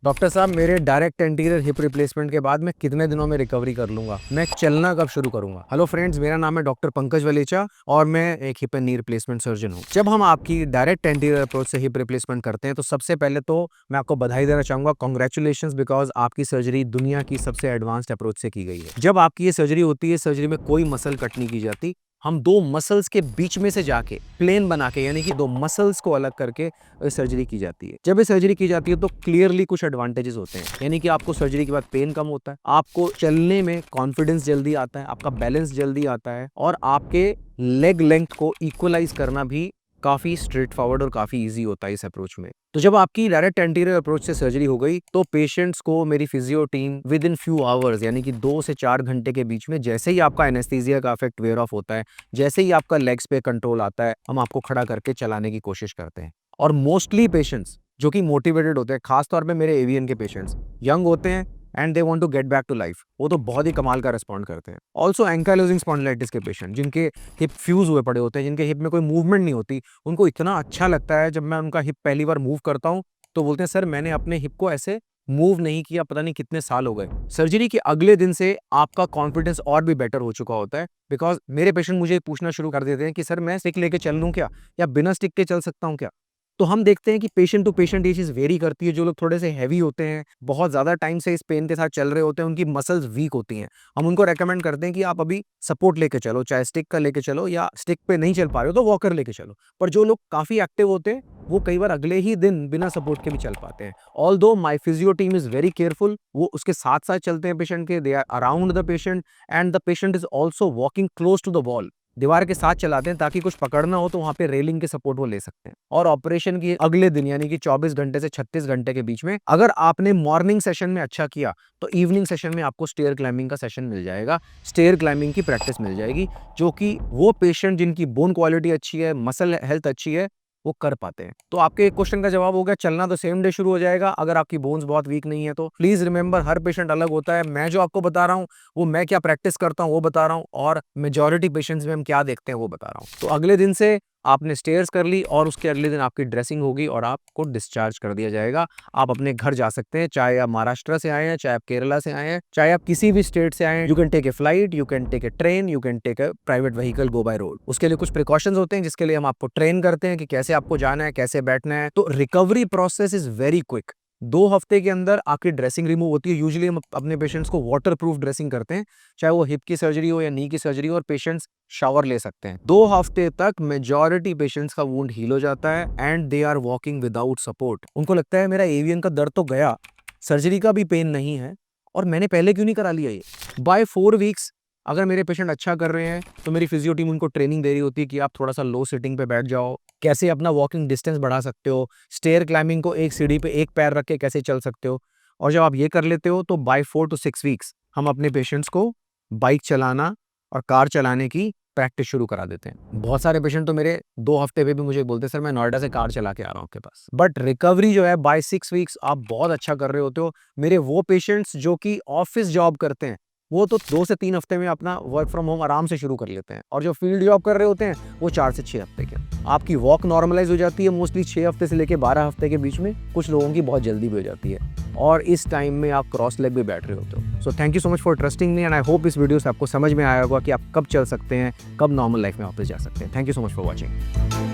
Doctor साहब, मेरे direct anterior hip replacement के बाद मैं कितने दिनों में रिकवरी कर लूंगा? मैं चलना कब शुरू करूंगा? हेलो फ्रेंड्स, मेरा नाम है डॉक्टर पंकज वलेचा और मैं एक hip and knee replacement surgeon हूं। जब हम आपकी डायरेक्ट एंटीरियर अप्रोच से हिप रिप्लेसमेंट करते हैं तो सबसे पहले तो मैं आपको बधाई देना चाहूंगा, कॉन्ग्रेचुलेशंस, बिकॉज आपकी सर्जरी दुनिया की सबसे एडवांस्ड अप्रोच से की गई है। जब आपकी ये सर्जरी होती है, सर्जरी में कोई मसल कट नहीं की जाती। हम दो मसल्स के बीच में से जाके प्लेन बना के, यानी कि दो मसल्स को अलग करके सर्जरी की जाती है। जब ये सर्जरी की जाती है तो क्लियरली कुछ एडवांटेजेस होते हैं, यानी कि आपको सर्जरी के बाद पेन कम होता है, आपको चलने में कॉन्फिडेंस जल्दी आता है, आपका बैलेंस जल्दी आता है और आपके लेग लेंथ को इक्वलाइज करना भी काफी स्ट्रेट फॉरवर्ड और काफी इजी होता है इस अप्रोच में। तो जब आपकी डायरेक्ट एंटीरियर अप्रोच से सर्जरी हो गई तो पेशेंट्स को मेरी physio team with in few hours, यानी कि 2 से 4 घंटे के बीच में, जैसे ही आपका एनेस्थीसिया का इफेक्ट वेयर ऑफ होता है, जैसे ही आपका लेग्स पे कंट्रोल आता है, हम आपको खड़ा करके चलाने की कोशिश करते हैं। और मोस्टली पेशेंट्स जो कि मोटिवेटेड होते हैं, खासतौर पे मेरे एवियन के पेशेंट्स यंग होते हैं and they want to get back to life, वो तो बहुत ही कमाल का रिस्पॉन्ड करते हैं। ऑल्सो एंकाइलोजिंग स्पॉन्डिलाइटिस के पेशेंट जिनके हिप फ्यूज हुए पड़े होते हैं, जिनके हिप में कोई मूवमेंट नहीं होती, उनको इतना अच्छा लगता है जब मैं उनका हिप पहली बार मूव करता हूँ तो बोलते हैं, सर मैंने अपने हिप को ऐसे मूव नहीं किया, पता नहीं कितने साल हो गए। सर्जरी के अगले दिन से आपका कॉन्फिडेंस और भी बेटर हो चुका होता है, बिकॉज मेरे पेशेंट मुझे पूछना शुरू कर देते हैं कि सर मैं स्टिक लेके चल लूं क्या, या बिना स्टिक के चल सकता हूं क्या। तो हम देखते हैं कि पेशेंट टू पेशेंट ये चीज़ वेरी करती है। जो लोग थोड़े से हैवी होते हैं, बहुत ज़्यादा टाइम से इस पेन के साथ चल रहे होते हैं, उनकी मसल्स वीक होती हैं, हम उनको रेकमेंड करते हैं कि आप अभी सपोर्ट लेके चलो, चाहे स्टिक का लेके चलो या स्टिक पे नहीं चल पा रहे हो तो वॉकर लेके चलो। पर जो लोग काफ़ी एक्टिव होते हैं वो कई बार अगले ही दिन बिना सपोर्ट के भी चल पाते हैं। Although my physio team is very careful, वो उसके साथ-साथ चलते हैं पेशेंट के, they are around the patient and the patient is also walking close to the wall. दीवार के साथ चलाते हैं ताकि कुछ पकड़ना हो तो वहाँ पे रेलिंग के सपोर्ट वो ले सकते हैं। और ऑपरेशन की अगले दिन, यानी कि 24 घंटे से 36 घंटे के बीच में, अगर आपने मॉर्निंग सेशन में अच्छा किया तो इवनिंग सेशन में आपको स्टेयर क्लाइंबिंग का सेशन मिल जाएगा, स्टेयर क्लाइंबिंग की प्रैक्टिस मिल जाएगी, जो कि वो पेशेंट जिनकी बोन क्वालिटी अच्छी है, मसल हेल्थ अच्छी है, वो कर पाते हैं। तो आपके एक क्वेश्चन का जवाब हो गया, चलना तो सेम डे शुरू हो जाएगा अगर आपकी बोन्स बहुत वीक नहीं है तो। प्लीज रिमेंबर, हर पेशेंट अलग होता है। मैं जो आपको बता रहा हूँ वो मैं क्या प्रैक्टिस करता हूँ वो बता रहा हूँ, और मेजॉरिटी पेशेंट्स में हम क्या देखते हैं वो बता रहा हूँ। तो अगले दिन से आपने स्टेयर्स कर ली और उसके अगले दिन आपकी ड्रेसिंग होगी और आपको डिस्चार्ज कर दिया जाएगा। आप अपने घर जा सकते हैं, चाहे आप महाराष्ट्र से आए हैं, चाहे आप केरला से आए हैं, चाहे आप किसी भी स्टेट से आए हैं। You can take a flight, you can take a train, you can take a private vehicle, go by road. उसके लिए कुछ प्रिकॉशंस होते हैं जिसके लिए हम आपको ट्रेन करते हैं कि कैसे आपको जाना है, कैसे बैठना है। तो recovery process is very quick. 2 हफ्ते के अंदर आपकी ड्रेसिंग रिमूव होती है। यूजुअली हम अपने पेशेंट्स को वाटर प्रूफ ड्रेसिंग करते हैं, चाहे वो हिप की सर्जरी हो या नी की सर्जरी हो, और पेशेंट्स शावर ले सकते हैं। 2 हफ्ते तक मेजॉरिटी पेशेंट्स का वुंड हील हो जाता है and they are walking without support. उनको लगता है मेरा एवियन का दर्द तो गया, सर्जरी का भी पेन नहीं है, और मैंने पहले क्यों नहीं करा लिया ये। बाय 4 वीक्स अगर मेरे पेशेंट अच्छा कर रहे हैं तो मेरी फिजियो टीम उनको ट्रेनिंग दे रही होती है कि आप थोड़ा सा लो सिटिंग पे बैठ जाओ, कैसे अपना वॉकिंग डिस्टेंस बढ़ा सकते हो, स्टेयर क्लाइंबिंग को एक सीढ़ी पे एक पैर रख के कैसे चल सकते हो। और जब आप ये कर लेते हो तो बाय 4 to 6 वीक्स हम अपने पेशेंट्स को बाइक चलाना और कार चलाने की प्रैक्टिस शुरू करा देते हैं। बहुत सारे पेशेंट तो मेरे 2 हफ्ते पे भी मुझे बोलते हैं, सर मैं नोएडा से कार चला के आ रहा हूँ आपके पास। बट रिकवरी जो है बाय 6 वीक्स आप बहुत अच्छा कर रहे होते हो। मेरे वो पेशेंट्स जो कि ऑफिस जॉब करते हैं वो तो 2 से 3 हफ्ते में अपना वर्क फ्रॉम होम आराम से शुरू कर लेते हैं, और जो फील्ड जॉब कर रहे होते हैं वो 4 से 6 हफ्ते के। आपकी वॉक नॉर्मलाइज हो जाती है मोस्टली 6 हफ्ते से लेके 12 हफ्ते के बीच में, कुछ लोगों की बहुत जल्दी भी हो जाती है, और इस टाइम में आप क्रॉस लेग भी बैठ रहे होते हो। So thank you so much for trusting me and I hope इस वीडियो से आपको समझ में आया होगा कि आप कब चल सकते हैं, कब नॉर्मल लाइफ में वापस जा सकते हैं। Thank you so much for watching.